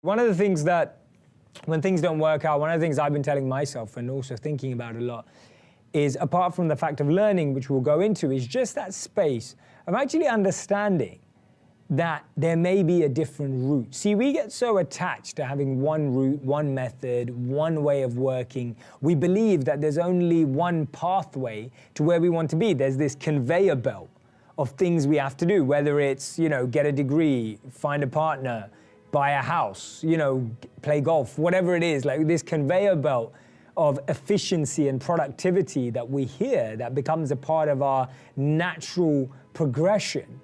One of the things that, when things don't work out, one of the things I've been telling myself and also thinking about a lot is, apart from the fact of learning, which we'll go into, is just that space of actually understanding that there may be a different route. See, we get so attached to having one route, one method, one way of working. We believe that there's only one pathway to where we want to be. There's this conveyor belt of things we have to do, whether it's, get a degree, find a partner, buy a house, play golf, whatever it is, like this conveyor belt of efficiency and productivity that we hear that becomes a part of our natural progression.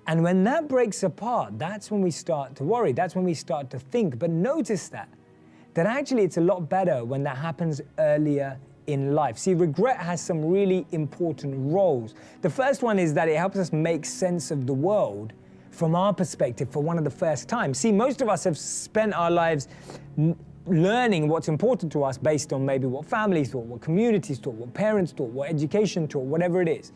And when that breaks apart, that's when we start to worry. That's when we start to think. But notice that actually it's a lot better when that happens earlier in life. See, regret has some really important roles. The first one is that it helps us make sense of the world from our perspective for one of the first times. See, most of us have spent our lives learning what's important to us based on maybe what families taught, what communities taught, what parents taught, what education taught, whatever it is.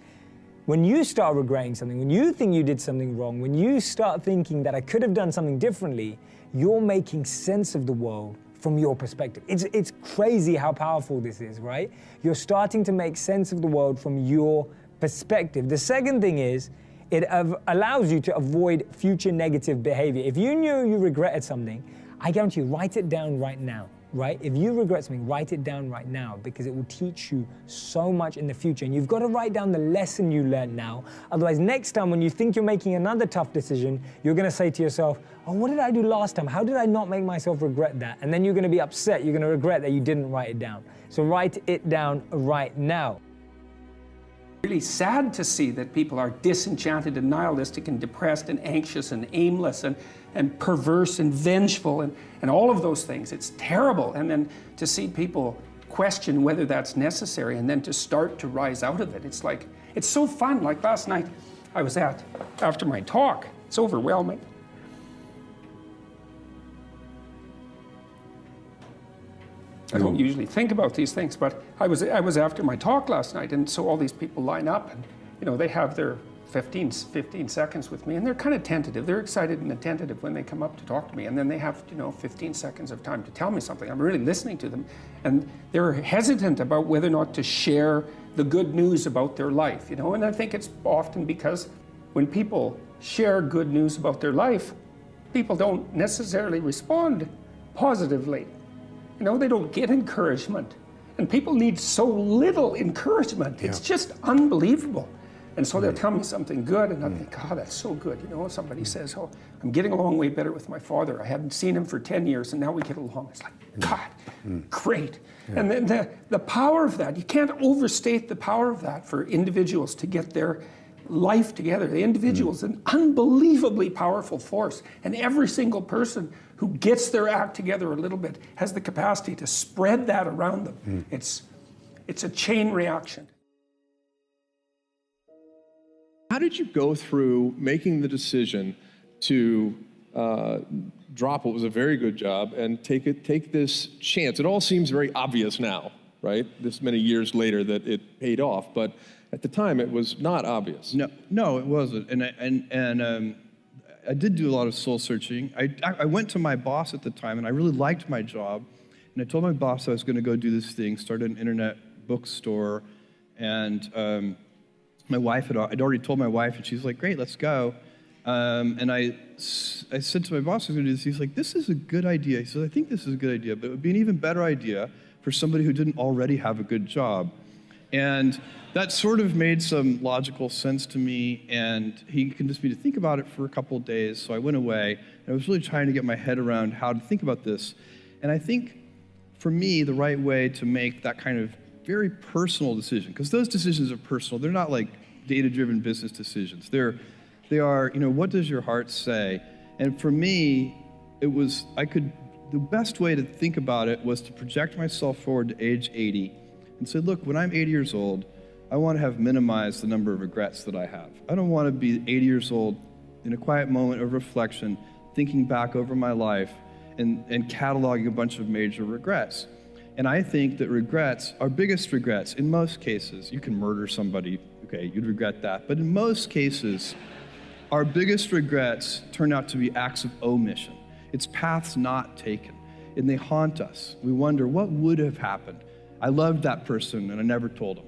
When you start regretting something, when you think you did something wrong, when you start thinking that I could have done something differently, you're making sense of the world from your perspective. It's crazy how powerful this is, right? You're starting to make sense of the world from your perspective. The second thing is, it allows you to avoid future negative behavior. If you knew you regretted something, I guarantee you, write it down right now, right? If you regret something, write it down right now, because it will teach you so much in the future. And you've got to write down the lesson you learned now. Otherwise, next time when you think you're making another tough decision, you're going to say to yourself, oh, what did I do last time? How did I not make myself regret that? And then you're going to be upset. You're going to regret that you didn't write it down. So write it down right now. Really sad to see that people are disenchanted and nihilistic and depressed and anxious and aimless and perverse and vengeful and all of those things. It's terrible. And then to see people question whether that's necessary and then to start to rise out of it. It's like, it's so fun. Like last night I was after my talk, it's overwhelming. I don't usually think about these things, but I was after my talk last night, and so all these people line up, and they have their 15 seconds with me, and they're kind of tentative. They're excited and tentative when they come up to talk to me, and then they have 15 seconds of time to tell me something. I'm really listening to them, and they're hesitant about whether or not to share the good news about their life, and I think it's often because when people share good news about their life, people don't necessarily respond positively. They don't get encouragement. And people need so little encouragement. It's just unbelievable. And so they'll tell me something good, and I think, oh, that's so good. Somebody says, oh, I'm getting along way better with my father. I hadn't seen him for 10 years, and now we get along. It's like, God, great. And then the power of that, you can't overstate the power of that for individuals to get their life together. The individual is an unbelievably powerful force, and every single person who gets their act together a little bit has the capacity to spread that around them. It's a chain reaction. How did you go through making the decision to drop what was a very good job and take this chance? It all seems very obvious now, right? This many years later that it paid off, but at the time, it was not obvious. No, it wasn't. And I did do a lot of soul searching. I went to my boss at the time, and I really liked my job. And I told my boss I was going to go do this thing, start an internet bookstore. And my wife I'd already told my wife, and she's like, "Great, let's go." And I said to my boss, "I was going to do this." He's like, "This is a good idea." He said, "I think this is a good idea, but it would be an even better idea for somebody who didn't already have a good job." And that sort of made some logical sense to me, and he convinced me to think about it for a couple of days, so I went away, and I was really trying to get my head around how to think about this. And I think, for me, the right way to make that kind of very personal decision, because those decisions are personal, they're not like data-driven business decisions. They are, what does your heart say? And for me, the best way to think about it was to project myself forward to age 80, and say, look, when I'm 80 years old, I want to have minimized the number of regrets that I have. I don't want to be 80 years old in a quiet moment of reflection, thinking back over my life and cataloging a bunch of major regrets. And I think that regrets, our biggest regrets, in most cases, you can murder somebody, okay, you'd regret that. But in most cases, our biggest regrets turn out to be acts of omission. It's paths not taken, and they haunt us. We wonder, what would have happened? I loved that person, and I never told them.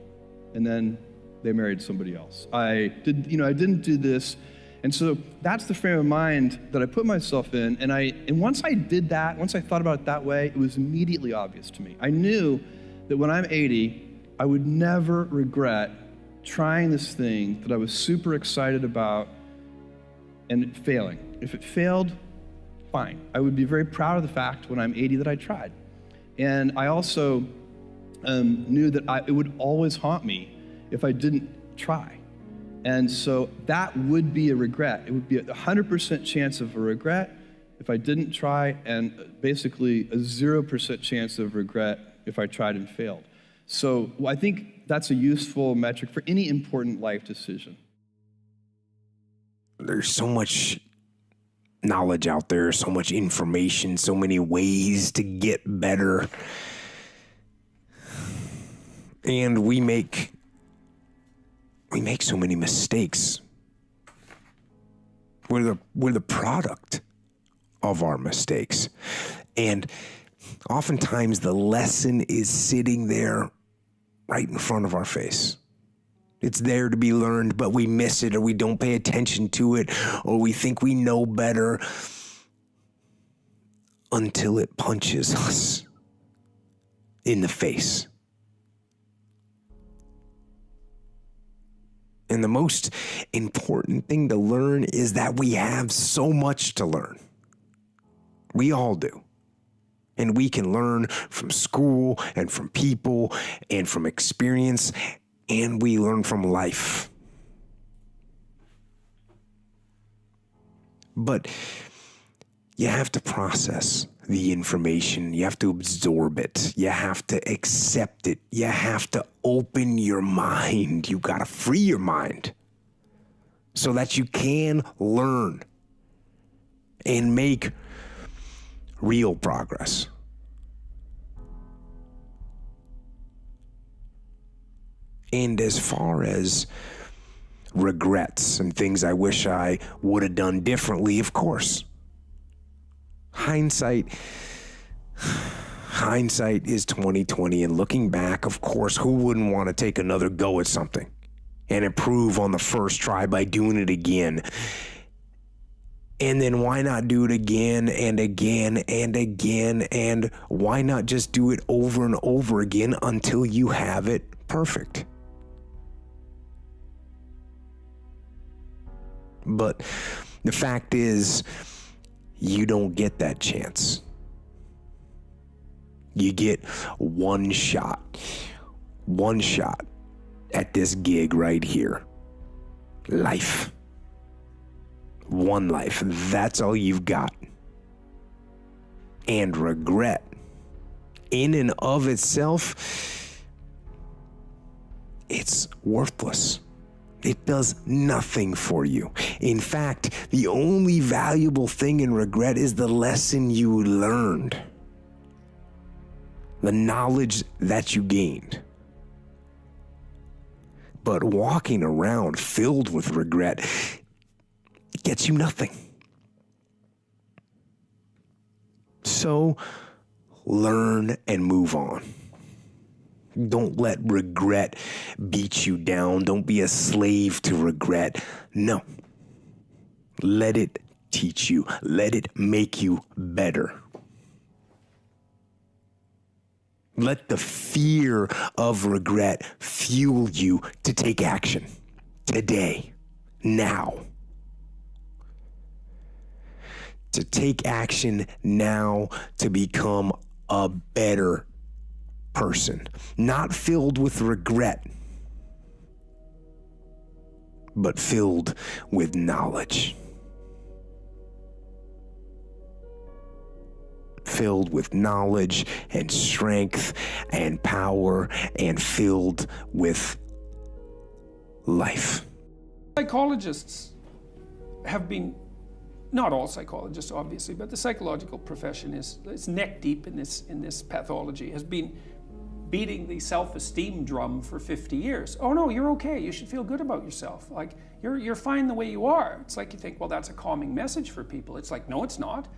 And then they married somebody else. I didn't do this. And so that's the frame of mind that I put myself in. And once I did that, once I thought about it that way, it was immediately obvious to me. I knew that when I'm 80, I would never regret trying this thing that I was super excited about and failing. If it failed, fine. I would be very proud of the fact when I'm 80 that I tried. And I also knew that it would always haunt me if I didn't try. And so that would be a regret. It would be a 100% chance of a regret if I didn't try, and basically a 0% chance of regret if I tried and failed. So I think that's a useful metric for any important life decision. There's so much knowledge out there, so much information, so many ways to get better. And we make so many mistakes. We're the product of our mistakes. And oftentimes the lesson is sitting there right in front of our face. It's there to be learned, but we miss it, or we don't pay attention to it, or we think we know better until it punches us in the face. And the most important thing to learn is that we have so much to learn. We all do. And we can learn from school and from people and from experience, and we learn from life. But you have to process the information. You have to absorb it. You have to accept it. You have to open your mind. You got to free your mind so that you can learn and make real progress. And as far as regrets and things I wish I would have done differently, of course. Hindsight is 20/20, and looking back, of course, who wouldn't want to take another go at something and improve on the first try by doing it again? And then why not do it again and again and again? And why not just do it over and over again until you have it perfect? But the fact is, you don't get that chance. You get one shot at this gig right here. Life. One life. That's all you've got. And regret, in and of itself, it's worthless. It does nothing for you. In fact, the only valuable thing in regret is the lesson you learned, the knowledge that you gained. But walking around filled with regret gets you nothing. So learn and move on. Don't let regret beat you down. Don't be a slave to regret. No. Let it teach you. Let it make you better. Let the fear of regret fuel you to take action today, now. To take action now to become a better person, not filled with regret, but filled with knowledge. Filled with knowledge and strength and power, and filled with life. Psychologists have been, not all psychologists obviously, but the psychological profession is neck deep in this pathology, has been beating the self-esteem drum for 50 years. Oh no, you're okay. You should feel good about yourself. Like, you're fine the way you are. It's like you think, well, that's a calming message for people. It's like, no, it's not.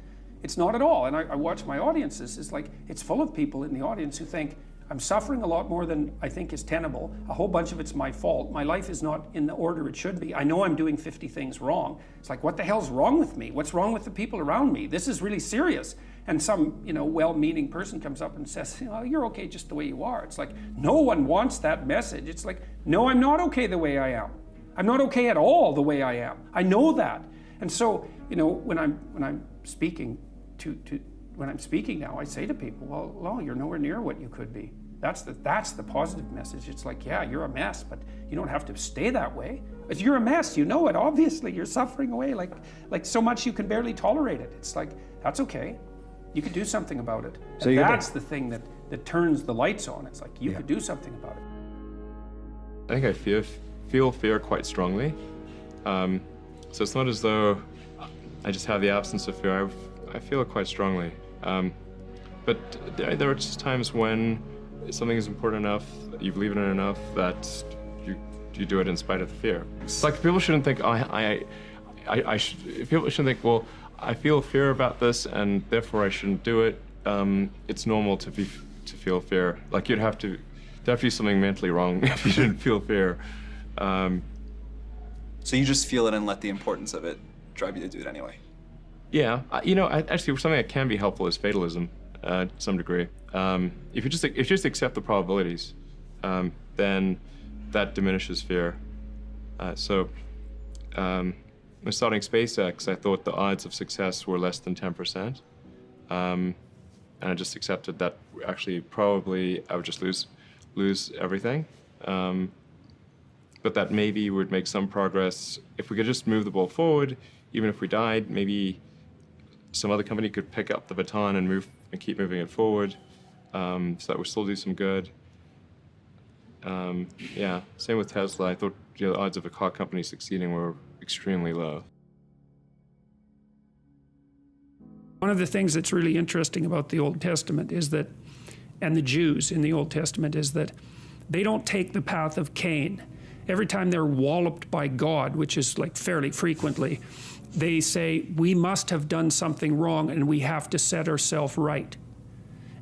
It's not at all. And I watch my audiences, it's like, it's full of people in the audience who think, I'm suffering a lot more than I think is tenable. A whole bunch of it's my fault. My life is not in the order it should be. I know I'm doing 50 things wrong. It's like, what the hell's wrong with me? What's wrong with the people around me? This is really serious. And some, well-meaning person comes up and says, you're okay just the way you are. It's like, no one wants that message. It's like, no, I'm not okay the way I am. I'm not okay at all the way I am. I know that. And so, when I'm speaking when I'm speaking now, I say to people, well, you're nowhere near what you could be. That's the positive message. It's like, yeah, you're a mess, but you don't have to stay that way. If you're a mess, you know it, obviously. You're suffering away like so much you can barely tolerate it. It's like, that's okay. You could do something about it. So and that's the thing that turns the lights on. It's like, you could do something about it. I think I feel fear quite strongly. So it's not as though I just have the absence of fear. I feel it quite strongly. But there are just times when something is important enough, you believe in it enough, that you do it in spite of the fear. It's like people shouldn't think, people shouldn't think, well, I feel fear about this and therefore I shouldn't do it. It's normal to feel fear. Like there'd have to be something mentally wrong if you didn't feel fear. So you just feel it and let the importance of it drive you to do it anyway? Yeah, actually something that can be helpful is fatalism to some degree. If you just accept the probabilities, then that diminishes fear. When starting SpaceX, I thought the odds of success were less than 10%. And I just accepted that actually probably I would just lose everything. But that maybe we'd make some progress. If we could just move the ball forward, even if we died, maybe some other company could pick up the baton and keep moving it forward, so that we still do some good. Yeah, same with Tesla. I thought the odds of a car company succeeding were extremely low. One of the things that's really interesting about the Old Testament is that, and the Jews in the Old Testament, is that they don't take the path of Cain. Every time they're walloped by God, which is like fairly frequently, they say, we must have done something wrong and we have to set ourselves right.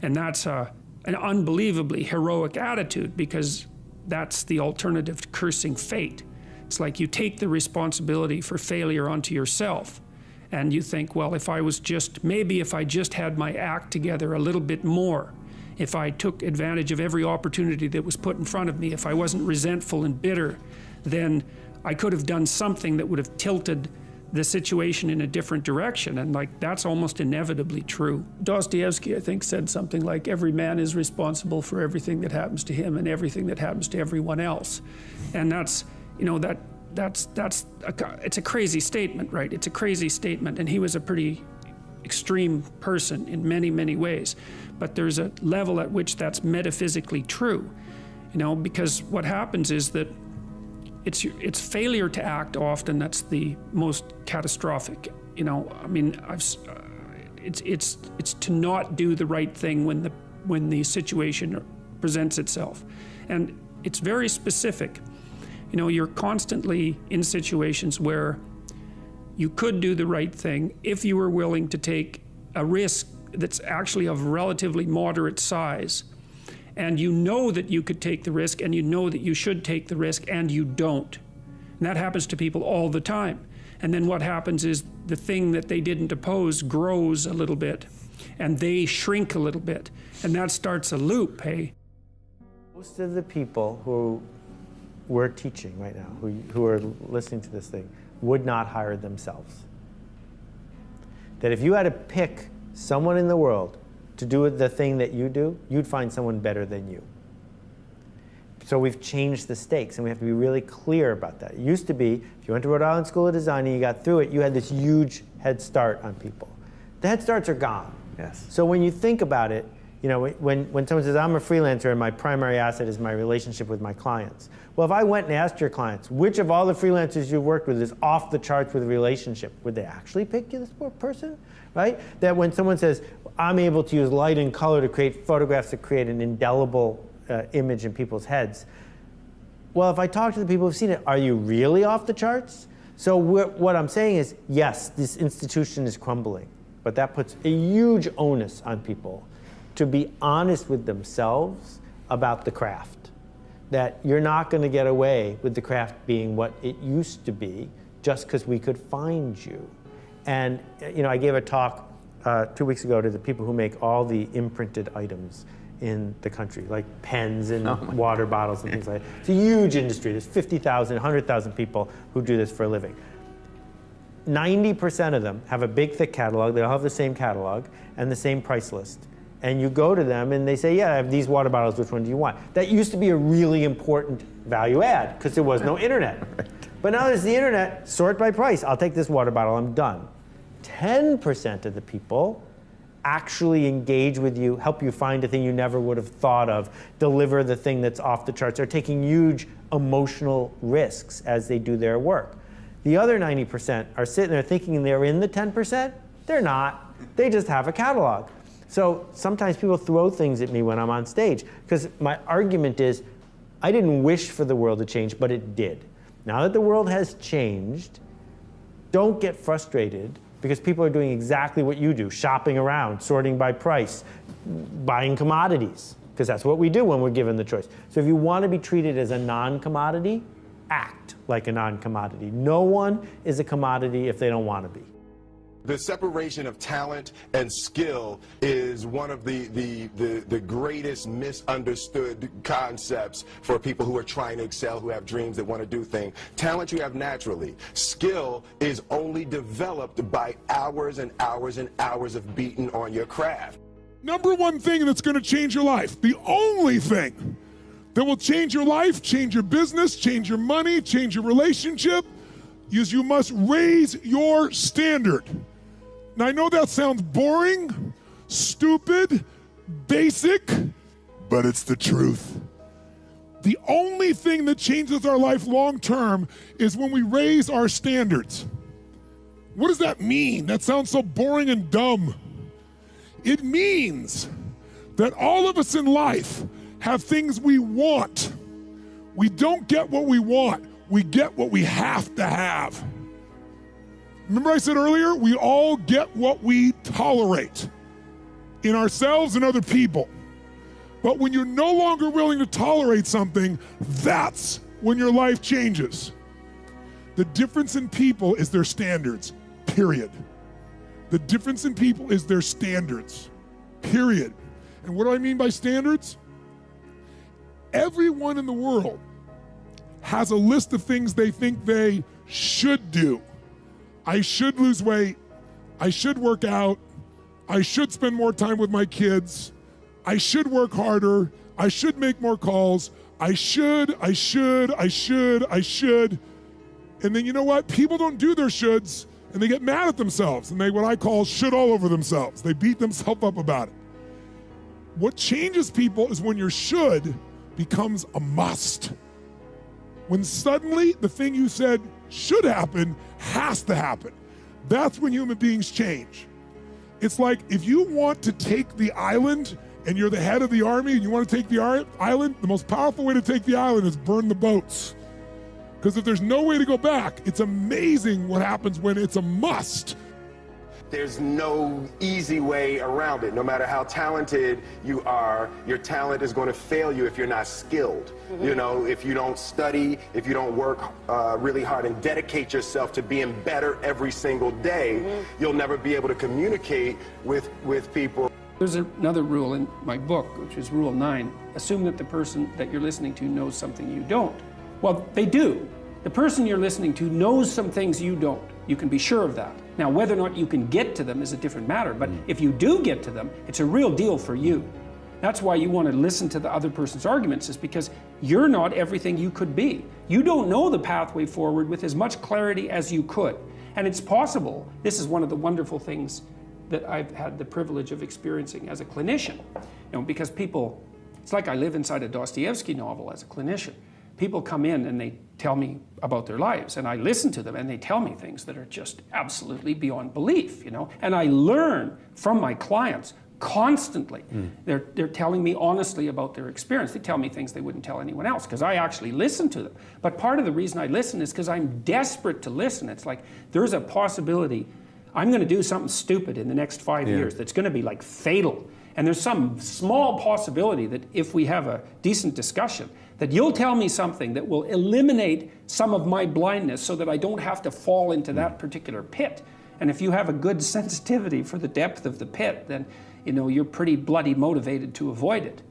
And that's an unbelievably heroic attitude, because that's the alternative to cursing fate. It's like you take the responsibility for failure onto yourself. And you think, well, if I just had my act together a little bit more, if I took advantage of every opportunity that was put in front of me, if I wasn't resentful and bitter, then I could have done something that would have tilted the situation in a different direction. And that's almost inevitably true. Dostoevsky, I think, said something like, every man is responsible for everything that happens to him and everything that happens to everyone else. And that's, it's a crazy statement, right? It's a crazy statement. And he was a pretty extreme person in many, many ways. But there's a level at which that's metaphysically true, because what happens is that it's failure to act often that's the most catastrophic. It's to not do the right thing when the situation presents itself, and it's very specific. You're constantly in situations where you could do the right thing if you were willing to take a risk that's actually of relatively moderate size. And you know that you could take the risk, and you know that you should take the risk, and you don't. And that happens to people all the time. And then what happens is the thing that they didn't oppose grows a little bit, and they shrink a little bit. And that starts a loop, hey? Most of the people who we're teaching right now, who are listening to this thing, would not hire themselves. That if you had to pick someone in the world to do the thing that you do, you'd find someone better than you. So we've changed the stakes, and we have to be really clear about that. It used to be, if you went to Rhode Island School of Design and you got through it, you had this huge head start on people. The head starts are gone. Yes. So when you think about it, when someone says, I'm a freelancer and my primary asset is my relationship with my clients. Well, if I went and asked your clients, which of all the freelancers you've worked with is off the charts with a relationship, would they actually pick you this person, right? That when someone says, I'm able to use light and color to create photographs that create an indelible image in people's heads. Well, if I talk to the people who've seen it, are you really off the charts? So what I'm saying is, yes, this institution is crumbling. but that puts a huge onus on people to be honest with themselves about the craft. That you're not going to get away with the craft being what it used to be just because we could find you. And I gave a talk 2 weeks ago to the people who make all the imprinted items in the country, like pens and water bottles and things like that. It's a huge industry. There's 50,000, 100,000 people who do this for a living. 90% of them have a big, thick catalog. They all have the same catalog and the same price list. And you go to them and they say, yeah, I have these water bottles, which one do you want? That used to be a really important value add because there was no internet. But now there's the internet, sort by price. I'll take this water bottle, I'm done. 10% of the people actually engage with you, help you find a thing you never would have thought of, deliver the thing that's off the charts. They're taking huge emotional risks as they do their work. The other 90% are sitting there thinking they're in the 10%. They're not. They just have a catalog. So sometimes people throw things at me when I'm on stage because my argument is I didn't wish for the world to change, but it did. Now that the world has changed, don't get frustrated because people are doing exactly what you do, shopping around, sorting by price, buying commodities, because that's what we do when we're given the choice. So if you want to be treated as a non-commodity, act like a non-commodity. No one is a commodity if they don't want to be. The separation of talent and skill is one of the greatest misunderstood concepts for people who are trying to excel, who have dreams, that want to do things. Talent you have naturally. Skill is only developed by hours and hours and hours of beating on your craft. Number one thing that's going to change your life, the only thing that will change your life, change your business, change your money, change your relationship, is you must raise your standard. Now, I know that sounds boring, stupid, basic, but it's the truth. The only thing that changes our life long term is when we raise our standards. What does that mean? That sounds so boring and dumb. It means that all of us in life have things we want. We don't get what we want, we get what we have to have. Remember I said earlier, we all get what we tolerate in ourselves and other people. But when you're no longer willing to tolerate something, that's when your life changes. The difference in people is their standards, period. The difference in people is their standards, period. And what do I mean by standards? Everyone in the world has a list of things they think they should do. I should lose weight, I should work out, I should spend more time with my kids, I should work harder, I should make more calls, I should. And then you know what? People don't do their shoulds and they get mad at themselves and they what I call should all over themselves. They beat themselves up about it. What changes people is when your should becomes a must. When suddenly the thing you said should happen has to happen. That's when human beings change. It's like if you want to take the island and you're the head of the army and you want to take the island, the most powerful way to take the island is burn the boats. Because if there's no way to go back, it's amazing what happens when it's a must. There's no easy way around it. No matter how talented you are, your talent is going to fail you if you're not skilled. Mm-hmm. You know, if you don't study, if you don't work really hard and dedicate yourself to being better every single day, mm-hmm. you'll never be able to communicate with people. There's another rule in my book, which is Rule 9. Assume that the person that you're listening to knows something you don't. Well, they do. The person you're listening to knows some things you don't. You can be sure of that. Now, whether or not you can get to them is a different matter, but if you do get to them, it's a real deal for you. That's why you want to listen to the other person's arguments, is because you're not everything you could be. You don't know the pathway forward with as much clarity as you could. And it's possible. This is one of the wonderful things that I've had the privilege of experiencing as a clinician. You know, because people, it's like I live inside a Dostoevsky novel as a clinician. People come in and they tell me about their lives, and I listen to them and they tell me things that are just absolutely beyond belief, you know. And I learn from my clients constantly. They're telling me honestly about their experience. They tell me things they wouldn't tell anyone else because I actually listen to them. But part of the reason I listen is because I'm desperate to listen. It's like there's a possibility I'm going to do something stupid in the next 5 years that's going to be like fatal. And there's some small possibility that if we have a decent discussion, that you'll tell me something that will eliminate some of my blindness so that I don't have to fall into that particular pit. And if you have a good sensitivity for the depth of the pit, then you're pretty bloody motivated to avoid it.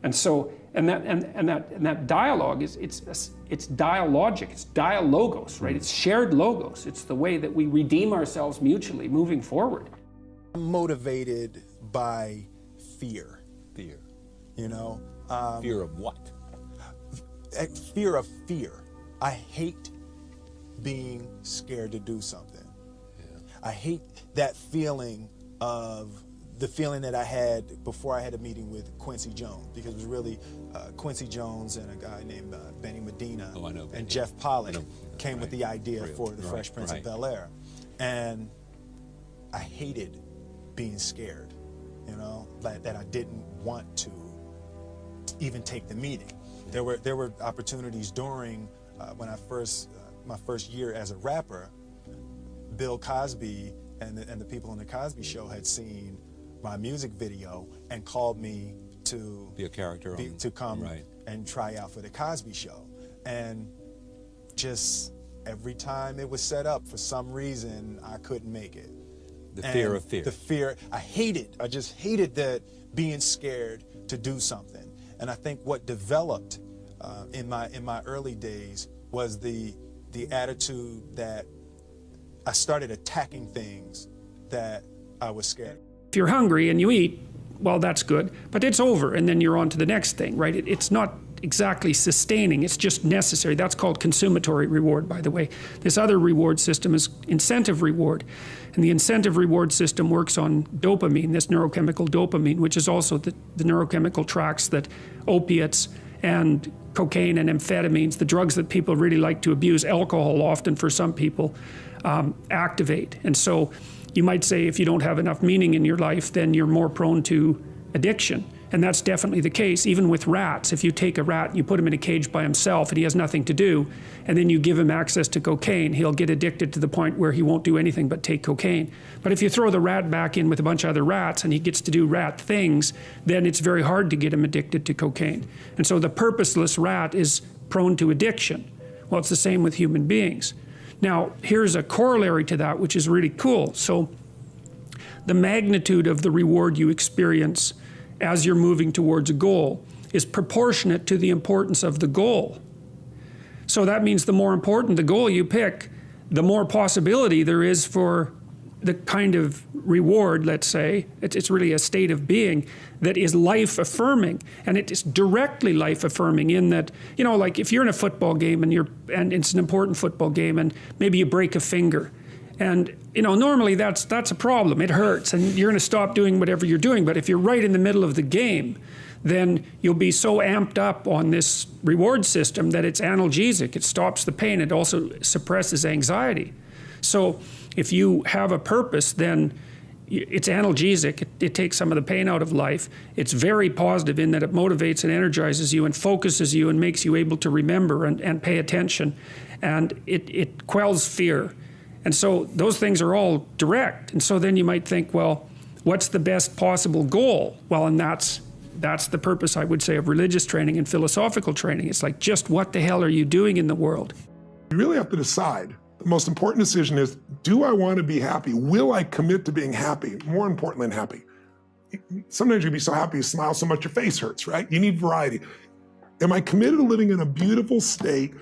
And so, and that dialogue it's dialogic, it's dialogos, right? It's shared logos. It's the way that we redeem ourselves mutually moving forward. I'm motivated by fear. Fear. Fear of what? Fear of fear. I hate being scared to do something. I hate that feeling of the feeling that I had before I had a meeting with Quincy Jones, because it was really Quincy Jones and a guy named Benny Medina and Jeff Pollock came with the idea for the Fresh Prince of Bel-Air. And I hated being scared, that I didn't want to even take the meeting. There were opportunities during when my first year as a rapper. Bill Cosby and the people on the Cosby Show had seen my music video and called me to be a character to come and try out for the Cosby Show. And just every time it was set up, for some reason I couldn't make it. The fear of fear. The fear. I just hated that, being scared to do something. And I think what developed in my early days was the attitude that I started attacking things that I was scared. If you're hungry and you eat, well, that's good, but it's over, and then you're on to the next thing, right? It's not exactly sustaining, it's just necessary. That's called consumatory reward, by the way. This other reward system is incentive reward, and the incentive reward system works on dopamine, this neurochemical dopamine, which is also the neurochemical tracks that opiates and cocaine and amphetamines, the drugs that people really like to abuse, alcohol often for some people, activate. And so you might say if you don't have enough meaning in your life, then you're more prone to addiction. And that's definitely the case, even with rats. If you take a rat and you put him in a cage by himself and he has nothing to do, and then you give him access to cocaine, he'll get addicted to the point where he won't do anything but take cocaine. But if you throw the rat back in with a bunch of other rats and he gets to do rat things, then it's very hard to get him addicted to cocaine. And so the purposeless rat is prone to addiction. Well, it's the same with human beings. Now, here's a corollary to that, which is really cool. So the magnitude of the reward you experience as you're moving towards a goal is proportionate to the importance of the goal. So that means the more important the goal you pick, the more possibility there is for the kind of reward, let's say, it's really a state of being that is life-affirming. And it is directly life-affirming in that, like if you're in a football game and it's an important football game and maybe you break a finger, and normally that's a problem. It hurts and you're gonna stop doing whatever you're doing. But if you're right in the middle of the game, then you'll be so amped up on this reward system that it's analgesic. It stops the pain. It also suppresses anxiety. So if you have a purpose, then it's analgesic. It takes some of the pain out of life. It's very positive in that it motivates and energizes you and focuses you and makes you able to remember and pay attention. And it quells fear. And so those things are all direct. And so then you might think, well, what's the best possible goal? Well, and that's the purpose, I would say, of religious training and philosophical training. It's like, just what the hell are you doing in the world? You really have to decide. The most important decision is, do I want to be happy? Will I commit to being happy? More important than happy. Sometimes you'd be so happy you smile so much your face hurts, right? You need variety. Am I committed to living in a beautiful state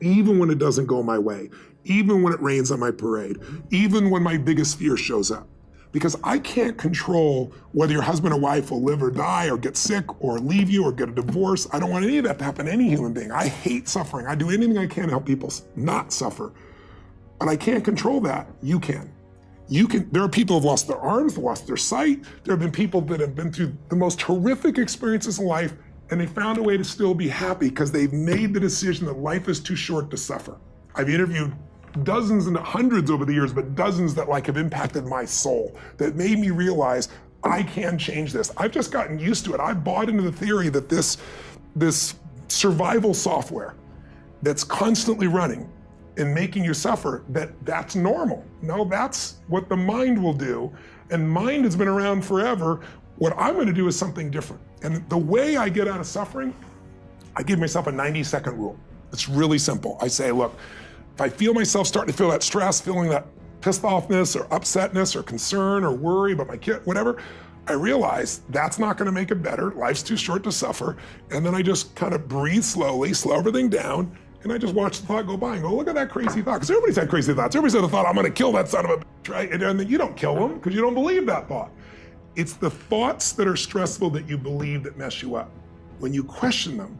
even when it doesn't go my way? Even when it rains on my parade? Even when my biggest fear shows up? Because I can't control whether your husband or wife will live or die or get sick or leave you or get a divorce. I don't want any of that to happen to any human being. I hate suffering. I do anything I can to help people not suffer. But I can't control that. You can. There are people who have lost their arms, lost their sight. There have been people that have been through the most horrific experiences in life, and they found a way to still be happy because they've made the decision that life is too short to suffer. I've interviewed dozens and hundreds over the years, but dozens that have impacted my soul, that made me realize I can change this. I've just gotten used to it. I've bought into the theory that this survival software that's constantly running in making you suffer, that's normal. No, that's what the mind will do. And mind has been around forever. What I'm gonna do is something different. And the way I get out of suffering, I give myself a 90-second rule. It's really simple. I say, look, if I feel myself starting to feel that stress, feeling that pissed offness or upsetness or concern or worry about my kid, whatever, I realize that's not gonna make it better. Life's too short to suffer. And then I just kind of breathe slowly, slow everything down, and I just watch the thought go by and go, look at that crazy thought. Because everybody's had crazy thoughts. Everybody's had the thought, I'm gonna kill that son of a bitch, right? And then you don't kill them because you don't believe that thought. It's the thoughts that are stressful that you believe that mess you up. When you question them,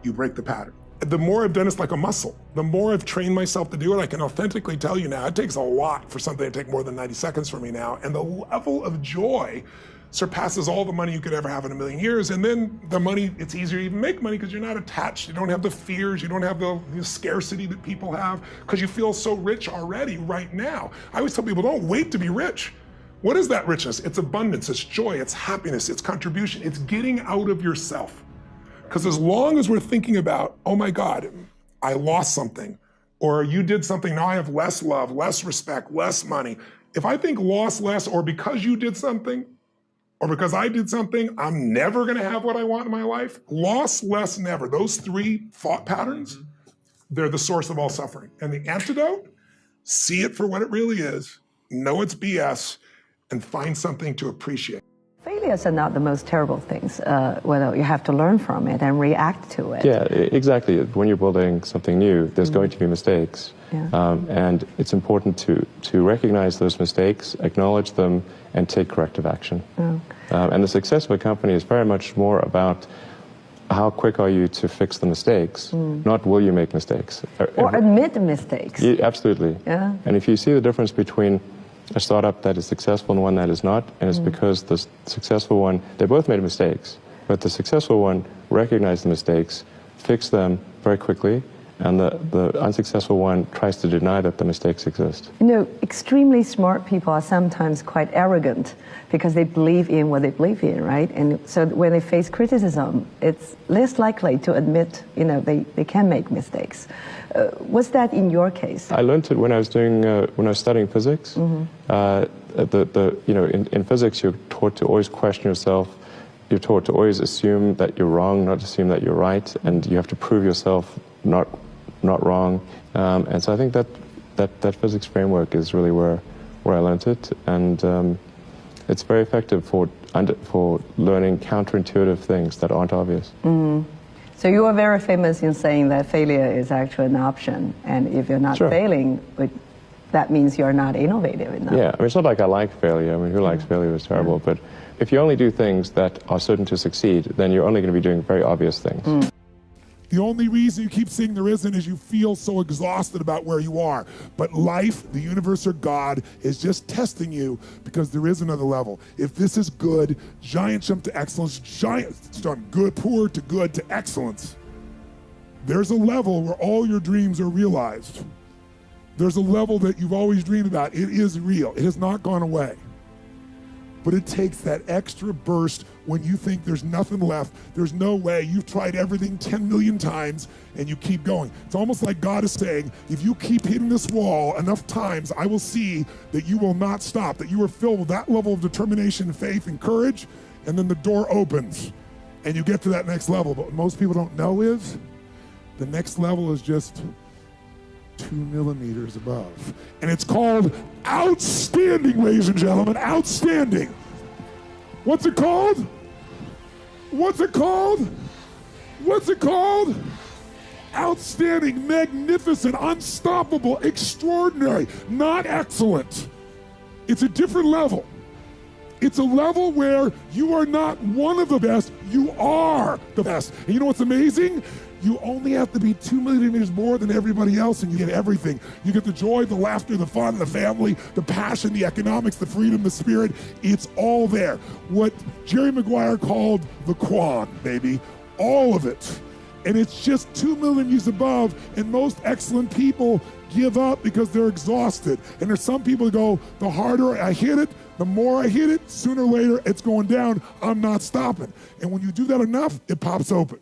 you break the pattern. The more I've done it's like a muscle. The more I've trained myself to do it, I can authentically tell you now, it takes a lot for something to take more than 90 seconds for me now. And the level of joy surpasses all the money you could ever have in a million years. And then the money, it's easier to even make money because you're not attached. You don't have the fears, you don't have the scarcity that people have because you feel so rich already right now. I always tell people, don't wait to be rich. What is that richness? It's abundance, it's joy, it's happiness, it's contribution, it's getting out of yourself. Because as long as we're thinking about, oh my God, I lost something, or you did something, now I have less love, less respect, less money. If I think lost less, or because you did something, or because I did something, I'm never gonna have what I want in my life, lost less, never. Those three thought patterns, they're the source of all suffering. And the antidote, see it for what it really is, know it's BS, and find something to appreciate. Failures are not the most terrible things. Well, you have to learn from it and react to it. Yeah, exactly. When you're building something new, there's going to be mistakes. Yeah. And it's important to recognize those mistakes, acknowledge them, and take corrective action. Oh. And the success of a company is very much more about how quick are you to fix the mistakes, not will you make mistakes. Or admit the mistakes. Yeah, absolutely. Yeah. And if you see the difference between a startup that is successful and one that is not, and it's because the successful one, they both made mistakes, but the successful one recognized the mistakes, fixed them very quickly, and the unsuccessful one tries to deny that the mistakes exist. You know, extremely smart people are sometimes quite arrogant because they believe in what they believe in, right? And so when they face criticism, it's less likely to admit, you know, they can make mistakes. Was that in your case? I learned it when I was studying physics. You know, in physics, you're taught to always question yourself. You're taught to always assume that you're wrong, not assume that you're right, and you have to prove yourself not wrong. And so I think that physics framework is really where I learned it, and it's very effective for learning counterintuitive things that aren't obvious. So you are very famous in saying that failure is actually an option, and if you're not failing, that means you're not innovative enough. Yeah, I mean, it's not like I like failure. I mean, who likes failure is terrible. But if you only do things that are certain to succeed, then you're only going to be doing very obvious things. The only reason you keep saying there isn't is you feel so exhausted about where you are. But life, the universe, or God is just testing you because there is another level. If this is good, giant jump to excellence, giant from good, poor to good to excellence. There's a level where all your dreams are realized. There's a level that you've always dreamed about. It is real. It has not gone away. But it takes that extra burst when you think there's nothing left, there's no way, you've tried everything 10 million times, and you keep going. It's almost like God is saying, if you keep hitting this wall enough times, I will see that you will not stop, that you are filled with that level of determination, faith, and courage, and then the door opens, and you get to that next level. But what most people don't know is, the next level is just 2 millimeters above. And it's called outstanding, ladies and gentlemen, outstanding. What's it called? What's it called? What's it called? Outstanding, magnificent, unstoppable, extraordinary, not excellent. It's a different level. It's a level where you are not one of the best, you are the best. And you know what's amazing? You only have to be 2 millimeters more than everybody else and you get everything. You get the joy, the laughter, the fun, the family, the passion, the economics, the freedom, the spirit. It's all there. What Jerry Maguire called the Quan, baby. All of it. And it's just 2 millimeters above, and most excellent people give up because they're exhausted. And there's some people that go, the harder I hit it, the more I hit it, sooner or later it's going down. I'm not stopping. And when you do that enough, it pops open.